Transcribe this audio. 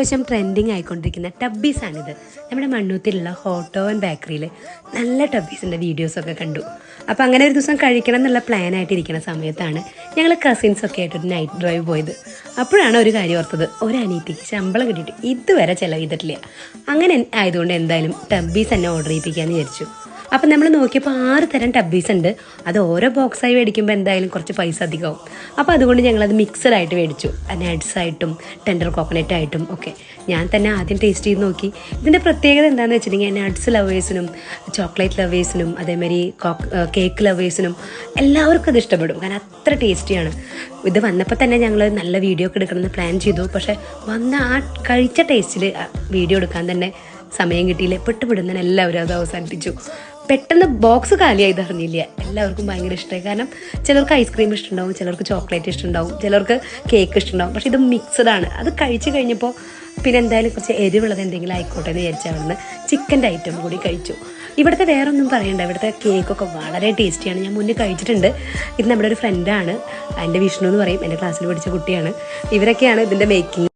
അത്യാവശ്യം ട്രെൻഡിങ് ആയിക്കൊണ്ടിരിക്കുന്ന ടബ്ബീസാണിത്. നമ്മുടെ മണ്ണൂത്തിലുള്ള ഹോട്ടോവൻ ബേക്കറിയിൽ നല്ല ടബ്ബീസിൻ്റെ വീഡിയോസൊക്കെ കണ്ടു. അപ്പോൾ അങ്ങനെ ഒരു ദിവസം കഴിക്കണം എന്നുള്ള പ്ലാനായിട്ടിരിക്കുന്ന സമയത്താണ് ഞങ്ങൾ കസിൻസൊക്കെ ആയിട്ടൊരു നൈറ്റ് ഡ്രൈവ് പോയത്. അപ്പോഴാണ് ഒരു കാര്യം ഓർത്തത്, ഒരു അനിയത്തിക്ക് ശമ്പളം കിട്ടിയിട്ട് ഇതുവരെ ചിലവ് ചെയ്തിട്ടില്ല. അങ്ങനെ ആയതുകൊണ്ട് എന്തായാലും ടബ്ബീസ് തന്നെ ഓർഡർ ചെയ്യിപ്പിക്കാമെന്ന് വിചാരിച്ചു. അപ്പം നമ്മൾ നോക്കിയപ്പോൾ 6 തരം ടബ്ബീസ് ഉണ്ട്. അത് ഓരോ ബോക്സായി മേടിക്കുമ്പോൾ എന്തായാലും കുറച്ച് പൈസ അധികമാവും. അപ്പോൾ അതുകൊണ്ട് ഞങ്ങളത് മിക്സഡ് ആയിട്ട് മേടിച്ചു. നട്ട്സായിട്ടും ടെൻഡർ കോക്കനട്ട് ആയിട്ടും ഒക്കെ. ഞാൻ തന്നെ ആദ്യം ടേസ്റ്റ് ചെയ്ത് നോക്കി. ഇതിൻ്റെ പ്രത്യേകത എന്താണെന്ന് വെച്ചിട്ടുണ്ടെങ്കിൽ നട്ട്സ് ലവേഴ്സിനും ചോക്ലേറ്റ് ലവേഴ്സിനും അതേമാതിരി കേക്ക് ലവേഴ്സിനും എല്ലാവർക്കും അത് ഇഷ്ടപ്പെടും. കാരണം അത്ര ടേസ്റ്റിയാണ്. ഇത് വന്നപ്പോൾ തന്നെ ഞങ്ങൾ നല്ല വീഡിയോ ഒക്കെ എടുക്കണമെന്ന് പ്ലാൻ ചെയ്തു. പക്ഷേ വന്ന ആ കഴിച്ച ടേസ്റ്റിൽ വീഡിയോ എടുക്കാൻ തന്നെ സമയം കിട്ടിയില്ല. പെട്ടുപിടുന്നതിന് എല്ലാവരും അത് അവസാനിപ്പിച്ചു. പെട്ടെന്ന് ബോക്സ് കാലിയായത് അറിഞ്ഞില്ല. എല്ലാവർക്കും ഭയങ്കര ഇഷ്ടമായി. കാരണം ചിലർക്ക് ഐസ്ക്രീം ഇഷ്ടമുണ്ടാവും, ചിലർക്ക് ചോക്ലേറ്റ് ഇഷ്ടമുണ്ടാവും, ചിലർക്ക് കേക്ക് ഇഷ്ടമുണ്ടാവും. പക്ഷെ ഇത് മിക്സഡാണ്. അത് കഴിച്ച് കഴിഞ്ഞപ്പോൾ പിന്നെ എന്തായാലും കുറച്ച് എരിവുള്ളത് എന്തെങ്കിലും ആയിക്കോട്ടെ എന്ന് വിചാരിച്ചാൽ അവിടുന്ന് ചിക്കൻ്റെ ഐറ്റം കൂടി കഴിച്ചു. ഇവിടുത്തെ വേറൊന്നും പറയണ്ട, ഇവിടുത്തെ കേക്കൊക്കെ വളരെ ടേസ്റ്റിയാണ്. ഞാൻ മുന്നേ കഴിച്ചിട്ടുണ്ട്. ഇത് നമ്മുടെ ഒരു ഫ്രണ്ടാണ്, എൻ്റെ വിഷ്ണു എന്ന് പറയും, എൻ്റെ ക്ലാസ്സിൽ പഠിച്ച കുട്ടിയാണ്. ഇവരൊക്കെയാണ് ഇതിൻ്റെ മേക്കിംഗ്.